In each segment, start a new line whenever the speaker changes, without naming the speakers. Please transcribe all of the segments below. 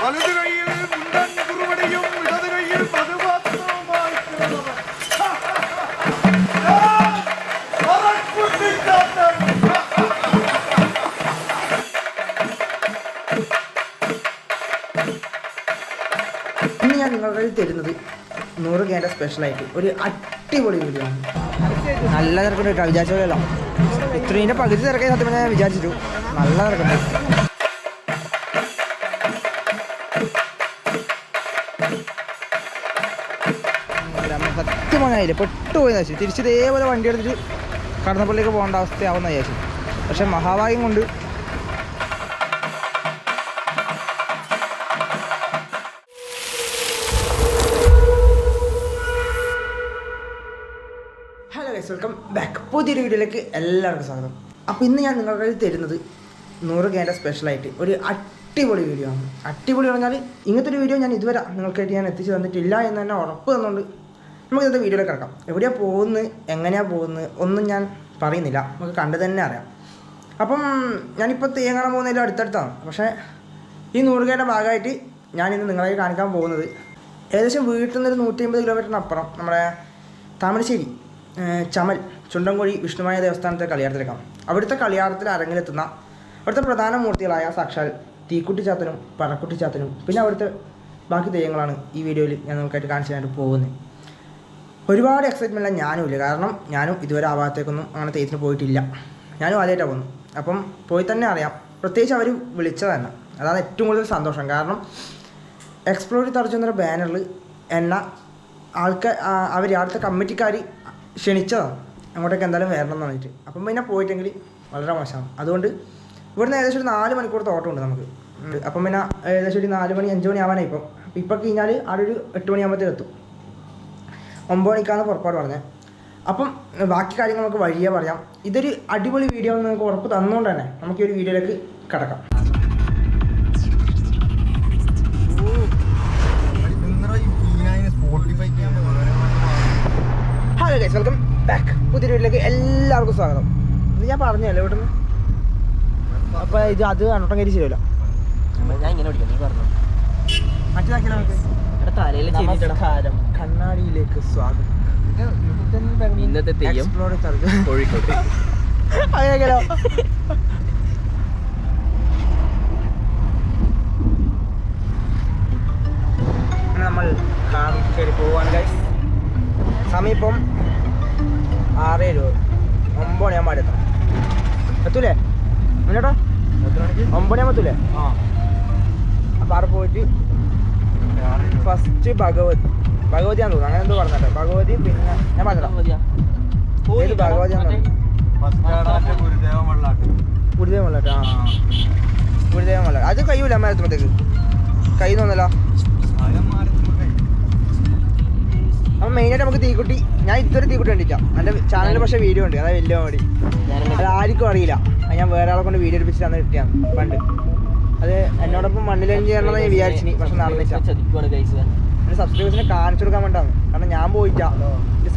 വലതു കൈയിൽ മുണ്ടൻ കുറുവടിയും ഇടതു കൈയിൽ മധുപാത്രവുമായി
ഇന്ന് ഞാൻ നിങ്ങളുടെ തരുന്നത് 100K സ്പെഷ്യലായിട്ട് ഒരു അടിപൊളി വീഡിയോ ആണ്. നല്ല തിരക്കുണ്ട് കേട്ടോ, വിചാരിച്ചല്ലോ ഇത്രയും പകുതി തിരക്കായി സത്യം ഞാൻ വിചാരിച്ചിട്ടു. നല്ല തിരക്കുണ്ട്. സത്യം പറഞ്ഞാൽ പെട്ടുപോയെന്ന് വെച്ചു. തിരിച്ച് ഇതേപോലെ വണ്ടി എടുത്തിട്ട് കടന്നപ്പള്ളിക്ക് പോകേണ്ട അവസ്ഥയാവുമെന്ന് വിചാരിച്ചു. പക്ഷെ മഹാഭാഗ്യം കൊണ്ട് വെൽക്കം ബാക്ക്. പുതിയൊരു വീഡിയോയിലേക്ക് എല്ലാവർക്കും സ്വാഗതം. അപ്പോൾ ഇന്ന് ഞാൻ നിങ്ങളുടെ തരുന്നത് 100K സ്പെഷ്യലായിട്ട് ഒരു അടിപൊളി വീഡിയോ ആണ്. അടിപൊളി പറഞ്ഞാൽ ഇങ്ങനത്തെ ഒരു വീഡിയോ ഞാൻ ഇതുവരെ നിങ്ങൾക്കായിട്ട് ഞാൻ എത്തിച്ച് തന്നിട്ടില്ല എന്ന് തന്നെ ഉറപ്പ് തന്നുകൊണ്ട് നമുക്ക് ഇന്നത്തെ വീഡിയോയിലേക്ക് കിടക്കാം. എവിടെയാണ് പോകുന്നത്, എങ്ങനെയാണ് പോകുന്നത് ഒന്നും ഞാൻ പറയുന്നില്ല, നമുക്ക് കണ്ടു തന്നെ അറിയാം. അപ്പം ഞാനിപ്പോൾ തെയ്യം കാണാൻ പോകുന്നതിലും അടുത്തടുത്താണ്. പക്ഷേ ഈ 100K ഭാഗമായിട്ട് ഞാനിന്ന് നിങ്ങളെ കാണിക്കാൻ പോകുന്നത് ഏകദേശം വീട്ടിൽ നിന്നൊരു 150 കിലോമീറ്ററിനപ്പുറം നമ്മുടെ താമരശ്ശേരി ചമൽ ചുണ്ടൻകുഴി വിഷ്ണുമായ ദേവസ്ഥാനത്തെ കളിയാട്ടത്തിലേക്കാണ്. അവിടുത്തെ കളിയാട്ടത്തിൽ അരങ്ങിലെത്തുന്ന അവിടുത്തെ പ്രധാന മൂർത്തികളായ സാക്ഷാൽ തീക്കുട്ടിച്ചാത്തനും പറക്കുട്ടിച്ചാത്തനും പിന്നെ അവിടുത്തെ ബാക്കി തെയ്യങ്ങളാണ് ഈ വീഡിയോയിൽ ഞാൻ നിങ്ങൾക്കായിട്ട് കാണിച്ചു തരാനായിട്ട് പോകുന്നത്. ഒരുപാട് എക്സൈറ്റ്മെൻറ്റില്ല ഞാനുമില്ല, കാരണം ഞാനും ഇതുവരെ ആ ഭാഗത്തേക്കൊന്നും അങ്ങനെ തെയ്യത്തിന് പോയിട്ടില്ല. ഞാനും ആദ്യമായിട്ടാണ് പോകുന്നത്. അപ്പം പോയി തന്നെ അറിയാം. പ്രത്യേകിച്ച് അവർ വിളിച്ചത് തന്നെ, അതാണ് ഏറ്റവും കൂടുതൽ സന്തോഷം. കാരണം എക്സ്പ്ലോർ തറച്ചെന്ന ബാനറിൽ എന്നെ അവർ അവിടുത്തെ കമ്മിറ്റിക്കാർ ക്ഷണിച്ചതാണ് അങ്ങോട്ടേക്ക് എന്തായാലും വരണം എന്ന് പറഞ്ഞിട്ട്. അപ്പം പിന്നെ പോയിട്ടെങ്കിൽ വളരെ മോശമാണ്. അതുകൊണ്ട് ഇവിടുന്ന് ഏകദേശം ഒരു 4 മണിക്കൂറത്തെ ഓട്ടം ഉണ്ട് നമുക്ക്. അപ്പം പിന്നെ ഏകദേശം ഒരു 4 മണി 5 മണി ആവാനായി. ഇപ്പം കഴിഞ്ഞാൽ അവിടെ ഒരു 8 മണിയാകുമ്പോഴത്തേക്ക് എത്തും. 9 മണിക്കാണ് പുറപ്പാട് പറഞ്ഞത്. അപ്പം ബാക്കി കാര്യങ്ങൾ നമുക്ക് വഴിയേ പറയാം. ഇതൊരു അടിപൊളി വീഡിയോ എന്ന് നിങ്ങൾക്ക് ഉറപ്പ് തന്നുകൊണ്ട് തന്നെ നമുക്ക് ഈ ഒരു വീഡിയോയിലേക്ക് കിടക്കാം. Hello guys, welcome back. പുതിയ വീട്ടിലേക്ക് എല്ലാവർക്കും സ്വാഗതം. ഇത് ഞാൻ പറഞ്ഞല്ലോ ഇവിടുന്ന്. അപ്പോൾ ഇത് അത് അനോട്ടം കയറി ശരിയല്ല.
ഞാൻ ഇങ്ങനെ ഓടിക്കാം, നീ പറഞ്ഞു.
മറ്റേതാക്കിയാൽ നമുക്ക് കണ്ണാടിയിലേക്ക് സ്വാഗതം.
ഇന്നത്തെ തെയ്യം കോഴിക്കോട്.
അങ്ങനെയാലോ. നമ്മൾ കയറി പോവാണ് ഗൈസ്. സമയം ഇപ്പം 6:20, 9 മണിയാകുമ്പോൾ അവിടെ എത്താം. എത്തൂലേ മുന്നോട്ടോ? 9 മണിയാകുമ്പോൾ എത്തൂലേ? അപ്പം അവിടെ പോയിട്ട് ഫസ്റ്റ് ഭഗവതിയാന്ന് തോന്നുന്നു, അങ്ങനെ എന്തോ പറഞ്ഞോ. ഭഗവതി പിന്നെ ഞാൻ പറഞ്ഞോ ഏത് ഭഗവതിയാന്ന് ഗുരുദേവൻ വെള്ളാട്ട്. ഗുരുദേവൻ വെള്ളാട്ട് അത് കഴിയൂല അമ്മയത്തുമ്പോഴത്തേക്ക് കൈ തോന്നല്ലോ. അപ്പം മെയിനായിട്ട് നമുക്ക് തീക്കുട്ടി, ഞാൻ ഇതൊരു തീക്കുട്ടി കണ്ടിട്ടാ എൻ്റെ ചാനലിൽ. പക്ഷേ വീഡിയോ ഉണ്ട്, അതായത് വലിയ മടി. അത് ആർക്കും അറിയില്ല. ഞാൻ വേറെ ആളെ കൊണ്ട് വീഡിയോ എടുപ്പിച്ചിട്ട് അന്ന് കിട്ടിയാണ് പണ്ട്. അത് എന്നോടൊപ്പം മണ്ണിലെഞ്ച് ചെയ്യണമെന്ന് ഞാൻ വിചാരിച്ചിനി, പക്ഷെ നടന്നില്ല. എൻ്റെ സബ്സ്ക്രൈബേഴ്സിനെ കാണിച്ചു കൊടുക്കാൻ വേണ്ടിയാണ്, കാരണം ഞാൻ പോയിട്ടാ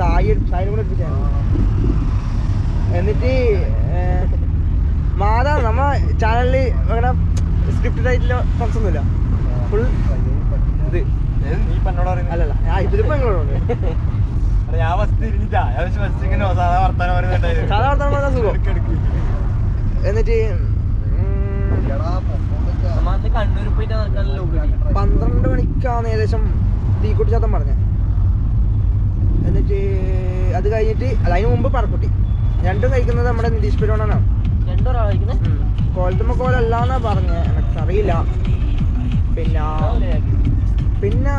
സായിനെ കൂടെ എടുപ്പിച്ചാണ്. എന്നിട്ട് മാതാ നമ്മ ചാനലിൽ അങ്ങനെ സ്ക്രിപ്റ്റഡ് ആയിട്ടുള്ള സംശയമൊന്നുമില്ല. ഫുൾ ഇത് അല്ലല്ല, ഞാൻ ഇതിലിപ്പോ നിങ്ങളോട് സാധാ വർത്താനം പറഞ്ഞാൽ സുഖം. എന്നിട്ട് 12 മണിക്കാണ് ഏകദേശം തീക്കുട്ടി ചാത്തൻ പറഞ്ഞത്. എന്നിട്ട് അത് കഴിഞ്ഞിട്ട് അതിന് മുമ്പ് പറക്കുട്ടി. രണ്ടും കഴിക്കുന്നത് നമ്മുടെ നിതീഷ് പെരുവണ്ണനാണ്. കോലത്തുമ്മ കോലല്ലാന്നാ പറഞ്ഞത്, എനിക്കറിയില്ല. പിന്നെ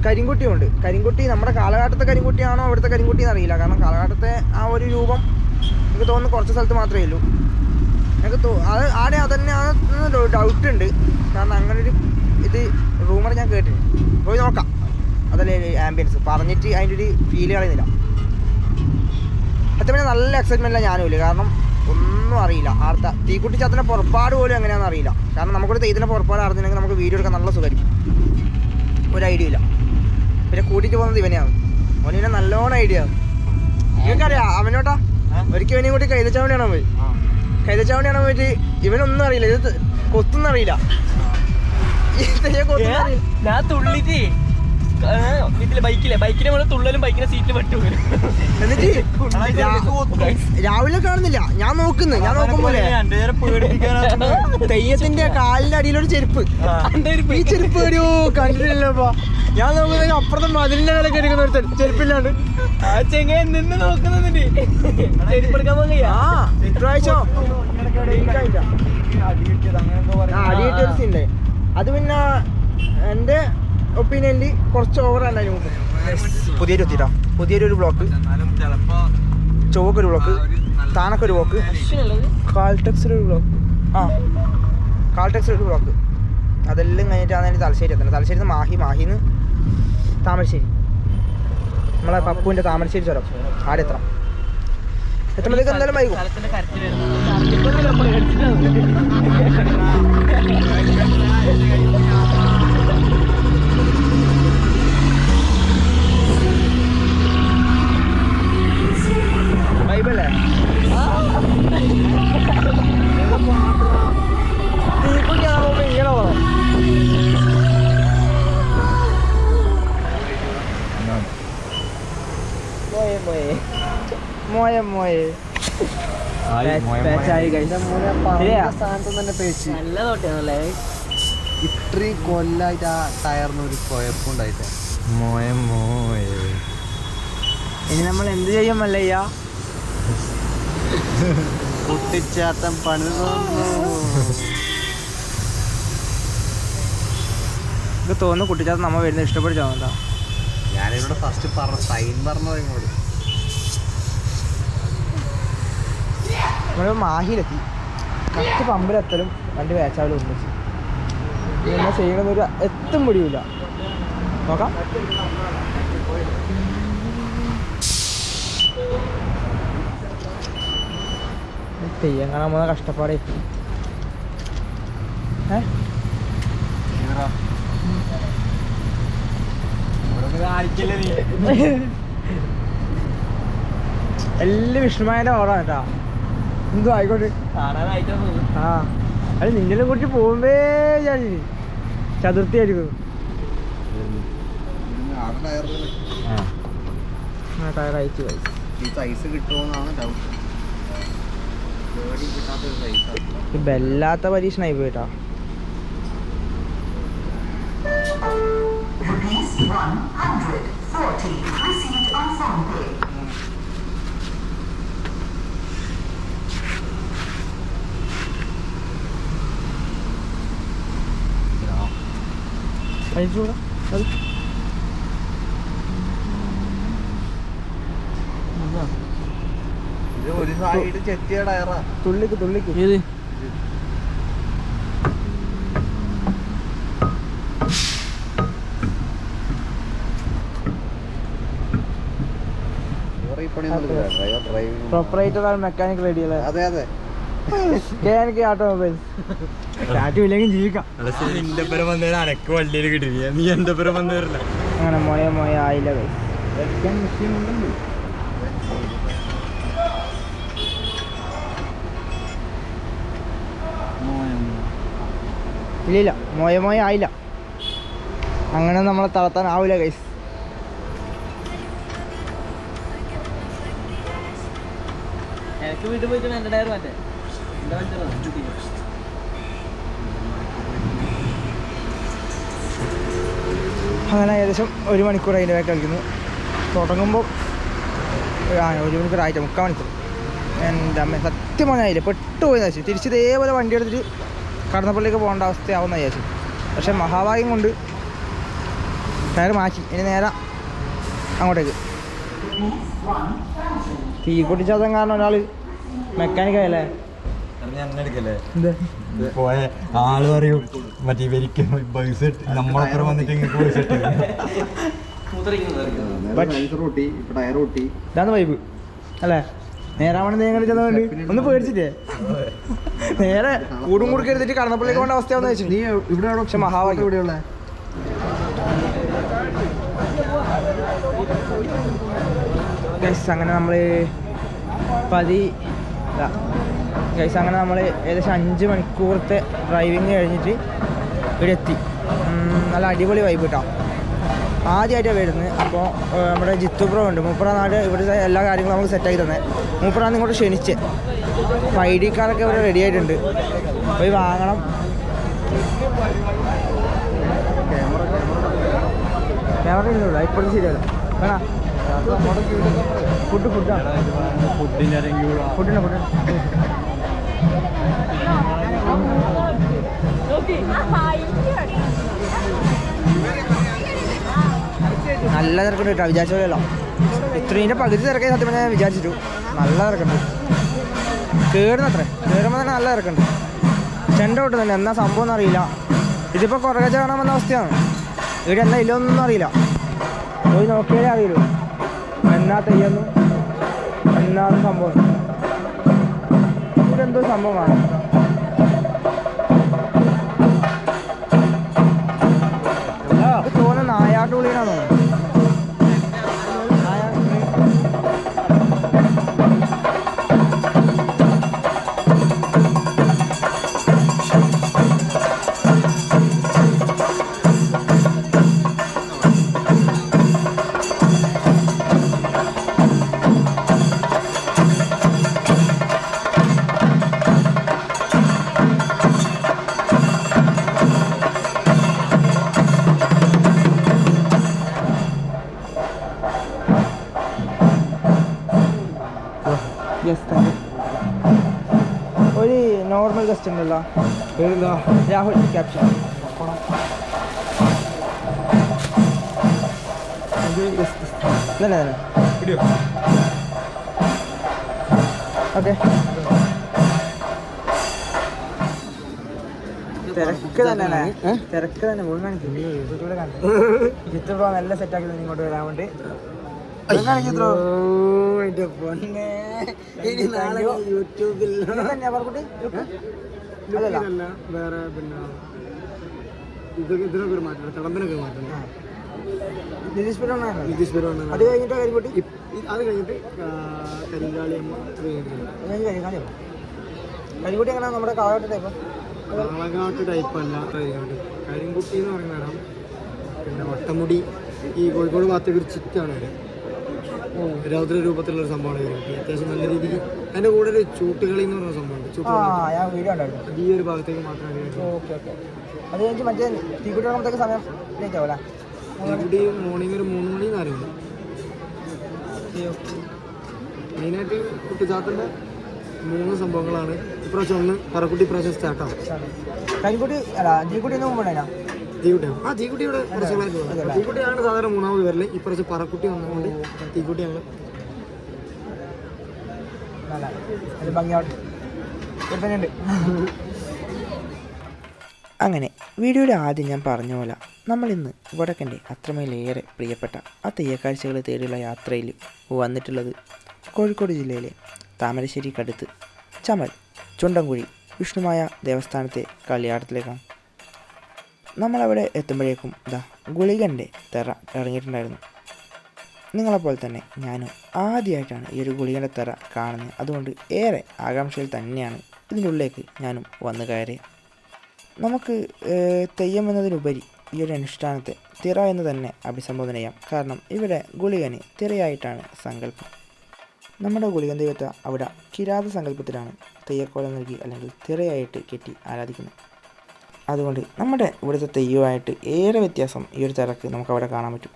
കരിങ്കുട്ടിയുണ്ട്. കരിങ്കുട്ടി നമ്മുടെ കാലഘട്ടത്തെ കരിങ്കുട്ടിയാണോ അവിടുത്തെ കരിങ്കുട്ടി എന്നറിയില്ല, കാരണം കാലഘട്ടത്തെ ആ ഒരു രൂപം എനിക്ക് തോന്നുന്നു കുറച്ച് സ്ഥലത്ത് മാത്രമേ ഉള്ളൂ. എനിക്ക് അത് ആടെ അതന്നെയാണെന്ന് ഡൗട്ട് ഉണ്ട്, കാരണം അങ്ങനൊരു ഇത് റൂമർ ഞാൻ കേട്ടിട്ടുണ്ട്. പോയി നോക്കാം, അതല്ലേ ആംബിയൻസ്. പറഞ്ഞിട്ട് അതിൻ്റെ ഒരു ഫീൽ കളയുന്നില്ല. അത്യം നല്ല എക്സൈറ്റ്മെൻറ്റില്ല ഞാനുമില്ല, കാരണം ഒന്നും അറിയില്ല. അടുത്ത തീക്കുട്ടി ചാത്തൻ്റെ പുറപ്പാട് പോലും എങ്ങനെയാണെന്ന് അറിയില്ല. കാരണം നമുക്കൊരു തെയ്യത്തിൻ്റെ പുറപ്പാട് അറിഞ്ഞിട്ടുണ്ടെങ്കിൽ നമുക്ക് വീഡിയോ എടുക്കാൻ നല്ല സുഖമായിരിക്കും. ഒരു ഐഡിയ ഇല്ല. പിന്നെ കൂട്ടിയിട്ട് പോകുന്നത് ഇവനെയാണ്. അവനെ നല്ലോണം ഐഡിയ ആണ്. നിങ്ങൾക്കറിയാം അവനോട്ടാ ഒരിക്കൽ ഇവനെയും കൂട്ടി കൈതച്ചാവണിയാണോ പോയി. കൈതച്ചാവണിയാണോ പോയിട്ട് ഇവനൊന്നും അറിയില്ല, ഇത് കൊത്തൊന്നും അറിയില്ല.
ഞാൻ തുള്ളിട്ട് ഇതില് ബൈക്കിലെ നമ്മള് തുള്ളലും ബൈക്കിന്റെ സീറ്റിൽ പെട്ടു.
എന്നിട്ട് രാവിലെ കാണുന്നില്ല, ഞാൻ നോക്കുമ്പോലെ തെയ്യത്തിന്റെ കാലിന്റെ അടിയിലൊരു ചെരുപ്പ്. ഈ ചെരുപ്പ് ഒരു കണ്ടിട്ടില്ലപ്പാ. ഞാൻ നോക്കുന്നത് അപ്പുറത്തെ മതിലിന്റെ വില കെടുക്കുന്ന ഒരു ചെരുപ്പില്ലാണ്ട്
ആ ചെങ്ങ നിന്ന് നോക്കുന്നുണ്ട്. ചെരുപ്പെടുക്കാൻ പോകയ്യ.
ഇപ്രാവശ്യം അടിയിട്ടൊരു സീനുണ്ട്. അത് പിന്നെ എൻ്റെ ഒപ്പീനിയനിൽ കുറച്ച് ഓവറാണ് അതിന് മുമ്പ്. പുതിയൊരു ബ്ലോക്ക്, ചുവക്കൊരു ബ്ലോക്ക്, താണക്കൊരു ബ്ലോക്ക്, കാൽടെക്സിലൊരു ബ്ലോക്ക്, കാൽടെക്സിലൊരു ബ്ലോക്ക്. അതെല്ലാം കഴിഞ്ഞിട്ടാണ് എനിക്ക് തലശ്ശേരി എത്തുന്നത്. തലശ്ശേരി മാഹിന്ന് താമരശ്ശേരി, നമ്മളെ പപ്പുവിൻ്റെ താമരശ്ശേരി ചുരം ആടെ എത്തുമ്പോഴത്തേക്ക് എന്തായാലും വൈകും. വൈബല്ലേ? തീപ്പൊക്കെയാകുമ്പോ ഇങ്ങനെ പോകണം.
ഇത്രയും കൊല്ലായിട്ട് ആ ടയറിന് ഒരു കുഴപ്പമുണ്ടായിട്ട്
ഇനി നമ്മൾ എന്ത് ചെയ്യും മല്ലയ്യ?
കുട്ടിച്ചാത്തം പണി
എനിക്ക് തോന്നുന്നു കുട്ടിച്ചാത്തം നമ്മ വരുന്നത് ഇഷ്ടപ്പെടിച്ചാ.
ഞാനിവിടെ ഫസ്റ്റ് സൈൻ പറഞ്ഞത് ഇങ്ങോട്ട്.
നമ്മൾ മാഹിയിലെത്തി. ഫസ്റ്റ് പമ്പിലെത്തലും 2 വേച്ചാവിലും ഒന്നിച്ച് എന്നാ ചെയ്യണമെന്നൊരു എത്തും പിടിയില്ല. നോക്കാം. തെയ്യം കാണാൻ പോകുന്ന കഷ്ടപ്പാടേ. എല്ലാം വിഷ്ണുമായന്റെ ഓടാണ് കേട്ടാ. എന്തോ ആയിക്കോട്ടെ. ആ അത് നിന്നെ കുറിച്ച് പോകുമ്പേ ഞാൻ ചതുർത്ഥി ആയിരിക്കും. ടയർ അയച്ചു പോയി.
ഈ സൈസ് കിട്ടുമോന്നാണ് ഡൗട്ട്.
ബെല്ലാത്ത പരീക്ഷണായി പോയിട്ടാ. അയച്ചുകൂടാ അത്.
ഇത് ഒരു സൈഡ് ചെത്തിയ ടയറാ.
തുള്ളിക്ക്
ഏത്
പ്രൊപ്പറേറ്റർ മെക്കാനിക് റെഡി അല്ലേ?
അതെ
KNK ഓട്ടോമൊബൈൽസ്. ടാറ്റുമില്ലെങ്കിൽ ജീവിക്കാം. അങ്ങനെ മോയ ആയില്ല. ഇല്ല മോയ ആയില്ല. അങ്ങനെ നമ്മളെ തളർത്താൻ ആവില്ല ഗൈസ്.
എനിക്ക് വീട്ടിൽ പോയിട്ട് എൻ്റെ ടയർ മാറ്റേ.
അങ്ങനെ ഏകദേശം 1 മണിക്കൂർ അതിൻ്റെ ബാക്ക് കളിക്കുന്നു. തുടങ്ങുമ്പോൾ 1 മണിക്കൂർ ആയിട്ട് 3/4 മണിക്കൂർ. എൻ്റെ അമ്മ സത്യം പറഞ്ഞാൽ പെട്ടുപോയെന്ന് വെച്ചു. തിരിച്ച് ഇതേപോലെ വണ്ടി എടുത്തിട്ട് കടന്നപ്പള്ളിക്ക് പോകേണ്ട അവസ്ഥയാവുമെന്ന് വിചാരിച്ചു. പക്ഷെ മഹാഭാഗ്യം കൊണ്ട് ടയർ മാറ്റി. ഇനി നേരെ അങ്ങോട്ടേക്ക്. തീ പൊട്ടിച്ചാത്തം കാരണം ഒരാൾ മെക്കാനിക്കായല്ലേ?
പോയ ആള് പറയും മറ്റേ ഇവർക്ക് പൈസ നമ്മളപ്പുറം വന്നിട്ട്
ഇതാണ് വൈബ് അല്ലേ? നേരാവണ്ണം നിങ്ങൾ ചെന്നുകൊണ്ട് ഒന്ന് പേടിച്ചിട്ടേ നേരെ കൂടും കൊടുക്ക എടുത്തിട്ട് കടന്നപ്പള്ളിക്ക് പോകേണ്ട അവസ്ഥയാണെന്ന് വെച്ചു. നീ ഇവിടെ പക്ഷെ മഹാഭാഗ്യം ഇവിടെയുള്ള അങ്ങനെ നമ്മൾ ഗൈസ് അങ്ങനെ നമ്മൾ ഏകദേശം 5 മണിക്കൂറത്തെ ഡ്രൈവിങ് കഴിഞ്ഞിട്ട് ഇവിടെ എത്തി. നല്ല അടിപൊളി വൈബ് കിട്ടാം. ആദ്യമായിട്ടാണ് വരുന്നത്. അപ്പോൾ നമ്മുടെ ജിത്തു ബ്രോ ഉണ്ട്, മൂപ്പറ നാട് ഇവിടുത്തെ എല്ലാ കാര്യങ്ങളും നമുക്ക് സെറ്റാക്കി തന്നെ. മൂപ്പറാണ് ഇങ്ങോട്ട് ക്ഷണിച്ച്. അപ്പോൾ ID കാർഡൊക്കെ ഇവിടെ റെഡി ആയിട്ടുണ്ട്, പോയി വാങ്ങണം. ക്യാമറ ഇല്ല, ഇപ്പോഴും ശരിയല്ല വേണ ഫുഡാണ് നല്ല തിരക്കുണ്ട് കേട്ടോ, വിചാരിച്ച പോലെയല്ലോ. ഇത്രയും പകുതി തിരക്കായി സത്യം ഞാൻ വിചാരിച്ചിട്ടു. നല്ല തിരക്കുണ്ട്, കയറുന്നത്രേ, കയറുമ്പോൾ തന്നെ നല്ല തിരക്കുണ്ട്. ചെണ്ട കൊട്ടുന്നുണ്ട്, എന്നാ സംഭവം ഒന്നും അറിയില്ല. ഇതിപ്പോൾ കുറേ കാണാൻ വന്ന അവസ്ഥയാണ്. ഇവിടെ എന്നാ ഇല്ലൊന്നും അറിയില്ല, പോയി നോക്കിയാലേ അറിയുള്ളൂ എന്നാ തെയ്യൊന്നും എന്നാണ് സംഭവം. ഇതെന്തോ സംഭവമാണ്. തോന്നുന്നു നായാട്ടുള്ളിയാണോ? ഒരു നോർമൽ ഗസ്റ്റ് ഉണ്ടല്ലോ, രാഹുൽ ക്യാപ്ഷൻ. ഓക്കെ, തിരക്ക് തന്നെ, തിരക്ക് തന്നെ മുഴുവൻ കാണിക്കും. ജിത്തു ബ്രോ നല്ല സെറ്റാക്കി തന്നെ ഇങ്ങോട്ട് വരാൻ വേണ്ടി. യൂട്യൂബിൽ വേറെ പിന്നെ ഇതിനൊക്കെ ഒരു മാറ്റം, കടമ്പിനൊക്കെ മാറ്റം. നിതീഷ് പേരാണ്. അത് കഴിഞ്ഞിട്ട് കരിങ്കുട്ടി, അത് കഴിഞ്ഞിട്ട് കരിങ്കാളിയമ്മ. കരിങ്കുട്ടി എങ്ങനെ നമ്മുടെ കാളഘട്ട് ടൈപ്പ്? കാളഘാട്ട് ടൈപ്പ് അല്ല കരിങ്കുട്ടി എന്ന് പറയുന്ന ഇടം. പിന്നെ വട്ടമുടി ഈ കോഴിക്കോട് ഭാഗത്തേക്ക് ഒരു ചിറ്റാണ് രൗദ്ര രൂപത്തിലുള്ളൊരു സംഭവമാണ് കരിങ്കുട്ടി. അത്യാവശ്യം നല്ല രീതിക്ക്. അതിൻ്റെ കൂടെ ഒരു ചൂട്ടുകളി എന്ന് പറയുന്ന സംഭവമുണ്ട്. ഈ ഒരു ഭാഗത്തേക്ക് മാത്രമേ. അത് കഴിഞ്ഞ് മറ്റേ തീക്കുട്ടി ആകുമ്പോഴത്തേക്ക് സമയം ലേറ്റ് ആവില്ല. തീക്കുട്ടി മോർണിംഗ് ഒരു 3 മണി നേരമുണ്ട്. മെയിനായിട്ട് കുട്ടിച്ചാത്തൻ്റെ 3 സംഭവങ്ങളാണ്. ഇപ്രാവശ്യം ഒന്ന് പറക്കുട്ടി ഇപ്രാവശ്യം സ്റ്റാർട്ടാവും. കരിക്കുട്ടി അല്ല തീക്കുട്ടി മുമ്പ് തീക്കുട്ടിയാണ്. തീക്കുട്ടി ഇവിടെ കുറച്ചുകളായിട്ട് തീക്കുട്ടിയാണ് സാധാരണ 3ാമത് വരല്. ഇപ്രാവശ്യം പറക്കുട്ടി വന്നുകൊണ്ട് തീക്കുട്ടി ഞങ്ങൾ ഭംഗിയുണ്ട്. അങ്ങനെ വീഡിയോയുടെ ആദ്യം ഞാൻ പറഞ്ഞ പോലെ നമ്മളിന്ന് വടക്കൻ്റെ അത്രമേലേറെ പ്രിയപ്പെട്ട ആ തെയ്യക്കാഴ്ചകളെ തേടിയുള്ള യാത്രയിൽ വന്നിട്ടുള്ളത് കോഴിക്കോട് ജില്ലയിലെ താമരശ്ശേരിക്കടുത്ത് ചമൽ ചുണ്ടൻകുഴി വിഷ്ണുമായ ദേവസ്ഥാനത്തെ കളിയാട്ടത്തിലേക്കാണ്. നമ്മളവിടെ എത്തുമ്പോഴേക്കും ഗുളികൻ്റെ തെറ ഇറങ്ങിയിട്ടുണ്ടായിരുന്നു. നിങ്ങളെപ്പോലെ തന്നെ ഞാനും ആദ്യമായിട്ടാണ് ഈ ഒരു ഗുളികൻ്റെ തെറ കാണുന്നത്. അതുകൊണ്ട് ഏറെ ആകാംക്ഷയിൽ തന്നെയാണ് ഇതിൻ്റെ ഉള്ളിലേക്ക് ഞാനും വന്നു കയറി. നമുക്ക് തെയ്യം എന്നതിനുപരി ഈ ഒരു അനുഷ്ഠാനത്തെ തിറ എന്ന് തന്നെ അഭിസംബോധന ചെയ്യാം. കാരണം ഇവിടെ ഗുളികന് തിറയായിട്ടാണ് സങ്കല്പം. നമ്മുടെ ഗുളികൻ ദൈവത്തെ അവിടെ കിരാത സങ്കല്പത്തിലാണ് തെയ്യക്കോലം നൽകി അല്ലെങ്കിൽ തിറയായിട്ട് കെട്ടി ആരാധിക്കുന്നത്. അതുകൊണ്ട് നമ്മുടെ ഇവിടുത്തെ തെയ്യമായിട്ട് ഏറെ വ്യത്യാസം ഈ ഒരു തിറക്ക് നമുക്കവിടെ കാണാൻ പറ്റും.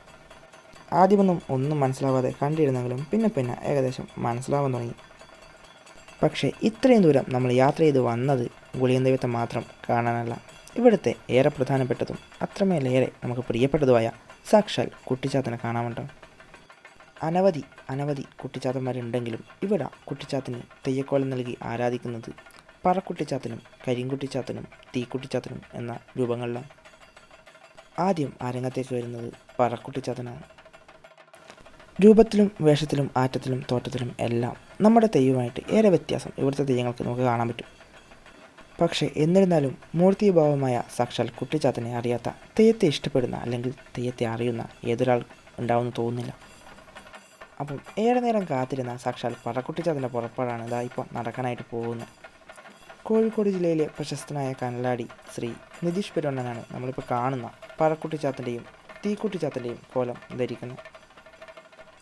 ഒന്നും മനസ്സിലാവാതെ കണ്ടിരുന്നെങ്കിലും പിന്നെ ഏകദേശം മനസ്സിലാവാൻ തുടങ്ങി. പക്ഷേ ഇത്രയും ദൂരം നമ്മൾ യാത്ര ചെയ്ത് വന്നത് ഗുളികൻ ദൈവത്തെ മാത്രം കാണാനല്ല, ഇവിടുത്തെ ഏറെ പ്രധാനപ്പെട്ടതും അത്രമേലേറെ നമുക്ക് പ്രിയപ്പെട്ടതുമായ സാക്ഷാൽ കുട്ടിച്ചാത്തനെ കാണാനുണ്ടാവും. അനവധി കുട്ടിച്ചാത്തന്മാരുണ്ടെങ്കിലും ഇവിടെ കുട്ടിച്ചാത്തന് തെയ്യക്കോലം നൽകി ആരാധിക്കുന്നത് പറക്കുട്ടിച്ചാത്തനും കരിങ്കുട്ടിച്ചാത്തനും തീക്കുട്ടിച്ചാത്തനും എന്ന രൂപങ്ങളിലാണ്. ആദ്യം ആരംഗത്തേക്ക് വരുന്നത് പറക്കുട്ടിച്ചാത്തനാണ്. രൂപത്തിലും വേഷത്തിലും ആറ്റത്തിലും തോറ്റത്തിലും എല്ലാം നമ്മുടെ തെയ്യവുമായിട്ട് ഏറെ വ്യത്യാസം ഇവിടുത്തെ തെയ്യങ്ങൾക്ക് നമുക്ക് കാണാൻ പറ്റും. പക്ഷേ എന്നിരുന്നാലും മൂർത്തിഭാവമായ സാക്ഷാൽ കുട്ടിച്ചാത്തനെ അറിയാത്ത, തെയ്യത്തെ ഇഷ്ടപ്പെടുന്ന അല്ലെങ്കിൽ തെയ്യത്തെ അറിയുന്ന ഏതൊരാൾ ഉണ്ടാവുമെന്ന് തോന്നുന്നില്ല. അപ്പം ഏറെ നേരം കാത്തിരുന്ന സാക്ഷാൽ പറക്കുട്ടിച്ചാത്തൻ്റെ പുറപ്പാടാണ് ഇപ്പോൾ നടക്കാനായിട്ട് പോകുന്നത്. കോഴിക്കോട് ജില്ലയിലെ പ്രശസ്തനായ കനലാടി ശ്രീ നിതീഷ് പെരുവണ്ണനാണ് നമ്മളിപ്പോൾ കാണുന്ന പറക്കുട്ടിച്ചാത്തൻ്റെയും തീക്കുട്ടിച്ചാത്തൻ്റെയും കോലം ധരിക്കുന്നത്.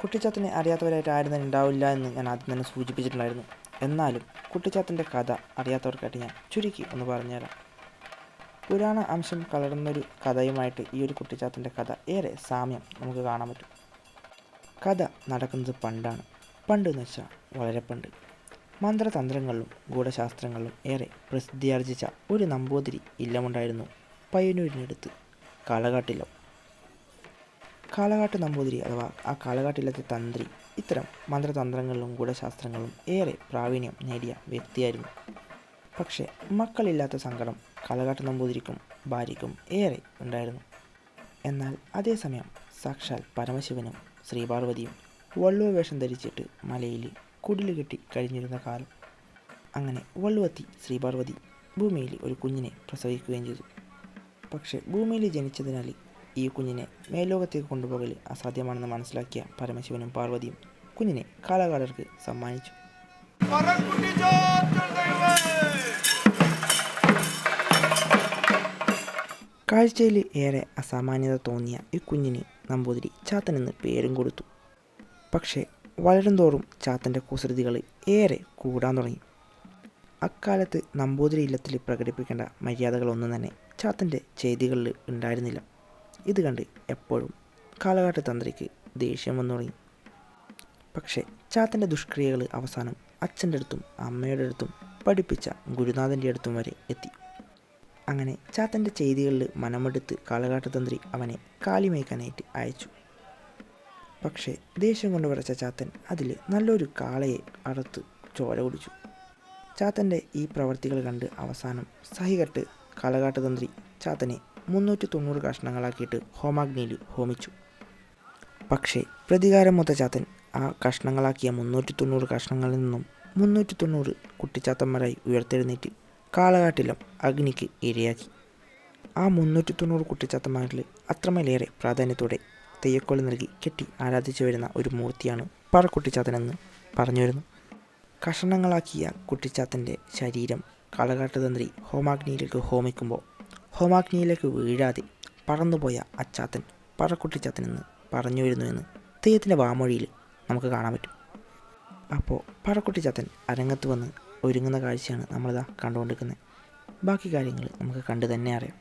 കുട്ടിച്ചാത്തനെ അറിയാത്തവരായിട്ട് ആരും തന്നെ ഉണ്ടാവില്ല എന്ന് ഞാൻ ആദ്യം തന്നെ സൂചിപ്പിച്ചിട്ടുണ്ടായിരുന്നു. എന്നാലും കുട്ടിച്ചാത്തൻ്റെ കഥ അറിയാത്തവർക്കായിട്ട് ഞാൻ ചുരുക്കി ഒന്ന് പറഞ്ഞുതരാം. പുരാണ അംശം കലർന്നൊരു കഥയുമായിട്ട് ഈ ഒരു കുട്ടിച്ചാത്തൻ്റെ കഥ ഏറെ സാമ്യം നമുക്ക് കാണാൻ പറ്റും. കഥ നടക്കുന്നത് പണ്ടാണ്. പണ്ട് എന്ന് വെച്ചാൽ വളരെ പണ്ട്. മന്ത്രതന്ത്രങ്ങളിലും ഗൂഢശാസ്ത്രങ്ങളിലും ഏറെ പ്രസിദ്ധിയാർജിച്ച ഒരു നമ്പൂതിരി ഇല്ലമുണ്ടായിരുന്നു പയ്യന്നൂരിനടുത്ത് കാളകാട്ടില്ലം. കാളകാട്ട് നമ്പൂതിരി അഥവാ ആ കാളകാട്ടില്ലത്തെ തന്ത്രി ഇത്തരം മന്ത്രതന്ത്രങ്ങളിലും ഗൂഢശാസ്ത്രങ്ങളിലും ഏറെ പ്രാവീണ്യം നേടിയ വ്യക്തിയായിരുന്നു. പക്ഷേ മക്കളില്ലാത്ത സങ്കടം കാളകാട്ട് നമ്പൂതിരിക്കും ഭാര്യയ്ക്കും ഏറെ ഉണ്ടായിരുന്നു. എന്നാൽ അതേസമയം സാക്ഷാൽ പരമശിവനും ശ്രീപാർവതിയും വള്ളുവ വേഷം ധരിച്ചിട്ട് മലയിൽ കുടില് കെട്ടി കഴിഞ്ഞിരുന്ന കാലം. അങ്ങനെ വള്ളുവത്തി ശ്രീപാർവതി ഭൂമിയിൽ ഒരു കുഞ്ഞിനെ പ്രസവിക്കുകയും ചെയ്തു. പക്ഷേ ഭൂമിയിൽ ജനിച്ചതിനാൽ ഈ കുഞ്ഞിനെ മേലോകത്തേക്ക് കൊണ്ടുപോകൽ അസാധ്യമാണെന്ന് മനസ്സിലാക്കിയ പരമശിവനും പാർവതിയും കുഞ്ഞിനെ കാളകാടർക്ക് സമ്മാനിച്ചു. കാഴ്ചയിൽ ഏറെ അസാമാന്യത തോന്നിയ ഈ കുഞ്ഞിന് നമ്പൂതിരി ചാത്തൻ എന്ന് പേരും കൊടുത്തു. പക്ഷേ വളരുംതോറും ചാത്തൻ്റെ കുസൃതികൾ ഏറെ കൂടാൻ തുടങ്ങി. അക്കാലത്ത് നമ്പൂതിരി ഇല്ലത്തിൽ പ്രകടിപ്പിക്കേണ്ട മര്യാദകളൊന്നും തന്നെ ചാത്തൻ്റെ ചെയ്തികളിൽ ഉണ്ടായിരുന്നില്ല. ഇത് കണ്ട് എപ്പോഴും കാളകാട്ട് തന്ത്രിക്ക് ദേഷ്യം വന്നു തുടങ്ങി. പക്ഷേ ചാത്തൻ്റെ ദുഷ്ക്രിയകൾ അവസാനം അച്ഛൻ്റെ അടുത്തും അമ്മയുടെ അടുത്തും പഠിപ്പിച്ച ഗുരുനാഥൻ്റെ അടുത്തും വരെ എത്തി. അങ്ങനെ ചാത്തൻ്റെ ചെയ്തികളിൽ മനമെടുത്ത് കാളകാട്ട് തന്ത്രി അവനെ കാലിമേയ്ക്കാനായിട്ട് അയച്ചു. പക്ഷേ ദേഷ്യം കൊണ്ട് വിറച്ച ചാത്തൻ അതിൽ നല്ലൊരു കാളയെ അറുത്ത് ചോര കുടിച്ചു. ചാത്തൻ്റെ ഈ പ്രവർത്തികൾ കണ്ട് അവസാനം സഹികെട്ട് കാളകാട്ട് തന്ത്രി ചാത്തനെ 390 കഷ്ണങ്ങളാക്കിയിട്ട് ഹോമാഗ്നിയിൽ ഹോമിച്ചു. പക്ഷേ പ്രതികാരം മൊത്ത ചാത്തൻ ആ കഷ്ണങ്ങളാക്കിയ 390 കഷ്ണങ്ങളിൽ നിന്നും 390 കുട്ടിച്ചാത്തന്മാരായി ഉയർത്തെഴുന്നേറ്റ് കാളകാട്ടില്ലം അഗ്നിക്ക് ഇരയാക്കി. ആ 390 കുട്ടിച്ചാത്തന്മാരിൽ അത്രമേലേറെ പ്രാധാന്യത്തോടെ തെയ്യക്കോല് നൽകി കെട്ടി ആരാധിച്ചു വരുന്ന ഒരു മൂർത്തിയാണ് പറക്കുട്ടിച്ചാത്തനെന്ന് പറഞ്ഞു വരുന്നു. കഷണങ്ങളാക്കിയ കുട്ടിച്ചാത്തൻ്റെ ശരീരം കാളകാട്ട് തന്ത്രി ഹോമാഗ്നിയിലേക്ക് ഹോമിക്കുമ്പോൾ ഹോമാഗ്നിയിലേക്ക് വീഴാതെ പറന്നുപോയ അച്ചാത്തൻ പറക്കുട്ടിച്ചാത്തനെന്ന് പറഞ്ഞു വരുന്നുവെന്ന് തെയ്യത്തിൻ്റെ വാമൊഴിയിൽ നമുക്ക് കാണാൻ പറ്റും. അപ്പോൾ പറക്കുട്ടിച്ചാത്തൻ അരങ്ങത്ത് വന്ന് ഒരുങ്ങുന്ന കാഴ്ചയാണ് നമ്മളിതാ കണ്ടുകൊണ്ടിരിക്കുന്നത്. ബാക്കി കാര്യങ്ങൾ നമുക്ക് കണ്ടു തന്നെ അറിയാം.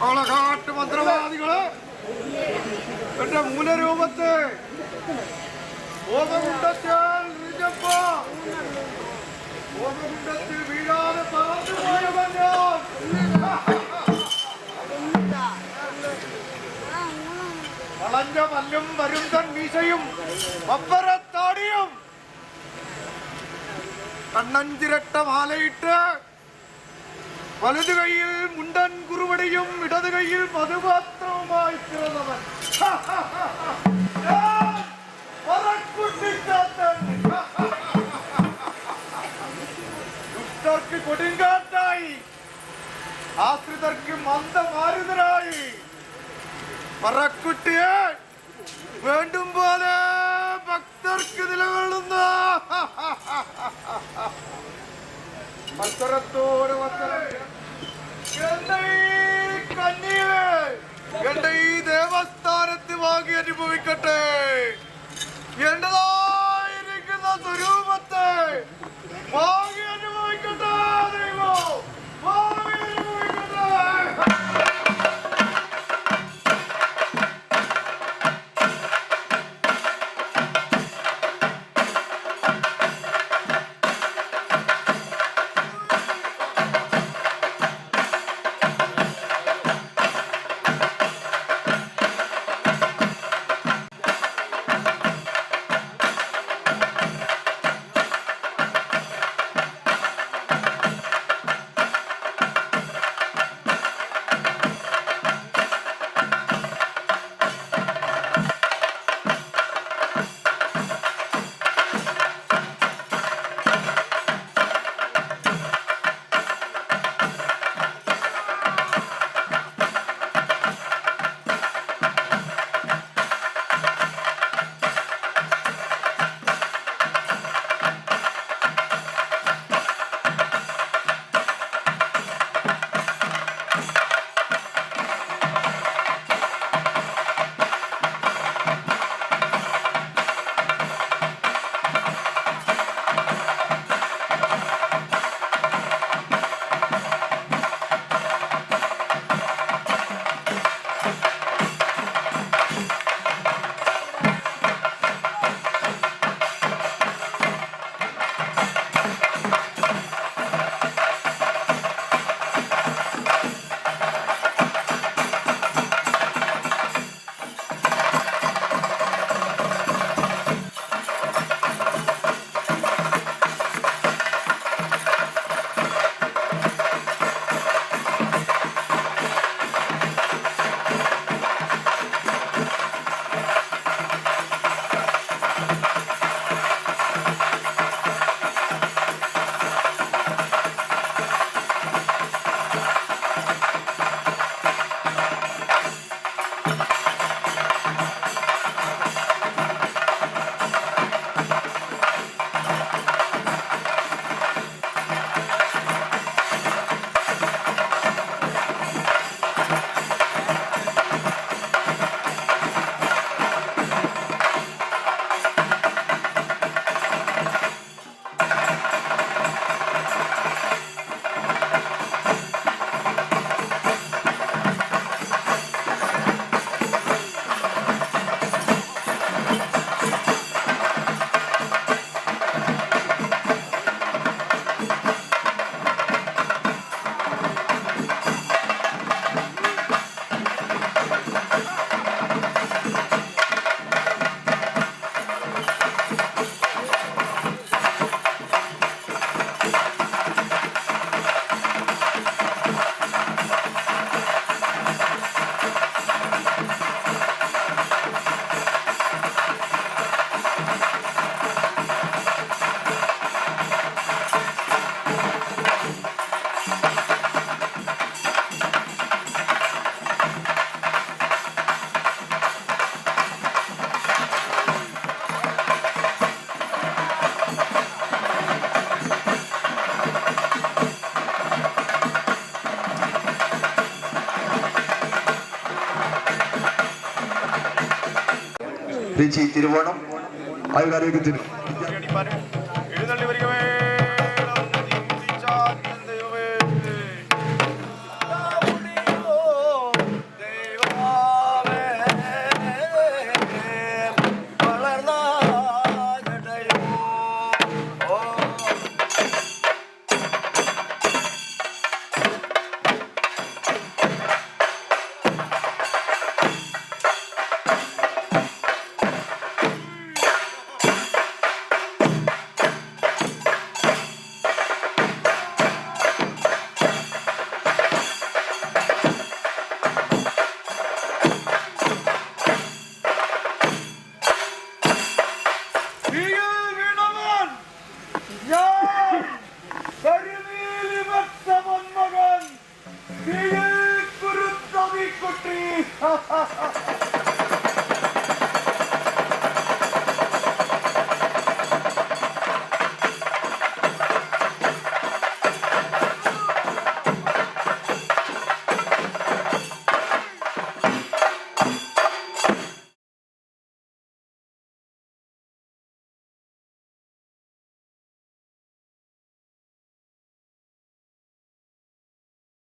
കളകാട്ട് മന്ത്രവാദികള് എന്റെ മൂലരൂപത്തെ ഹോമകുണ്ടത്തിൽ വീഴാതെ പറന്നുപോയവൻ ഞാൻ. വളഞ്ഞ മല്ലും വരുന്തൻ മീശയും അപ്പറത്താടിയും കണ്ണഞ്ചിരട്ട മാലയിട്ട് വലതു കൈയിൽ മുണ്ടൻ കുറുവടിയും ഇടതു കൈയിൽ മധുപാത്രവുമായി പിറന്നവൻ ദുഷ്ടർക്ക് കൊടുങ്കാറ്റായി, ആശ്രിതർക്ക് മന്ദമാരുതരായി, പറക്കുട്ടിയെ വേണ്ടും പോലെ ഭക്തർക്ക് നിലകൊള്ളുന്ന മത്സരത്തോട് മത്സരം. എന്റെ ഈ കന്യകെ എന്റെ ഈ ദേവസ്ഥാനത്ത് വാങ്ങി അനുഭവിക്കട്ടെ. എന്റേതായിരിക്കുന്ന സ്വരൂപത്തെ വാങ്ങി അനുഭവിക്കട്ടെ. ദൈവം വാങ്ങി അനുഭവിക്കട്ടെ.
രുചി തിരുവോണം ആയുരാരോഗ്യത്തിന്
എഴുന്നള്ളി വരികവേ ദൈവമേ കുരുത്തവി കുട്ടി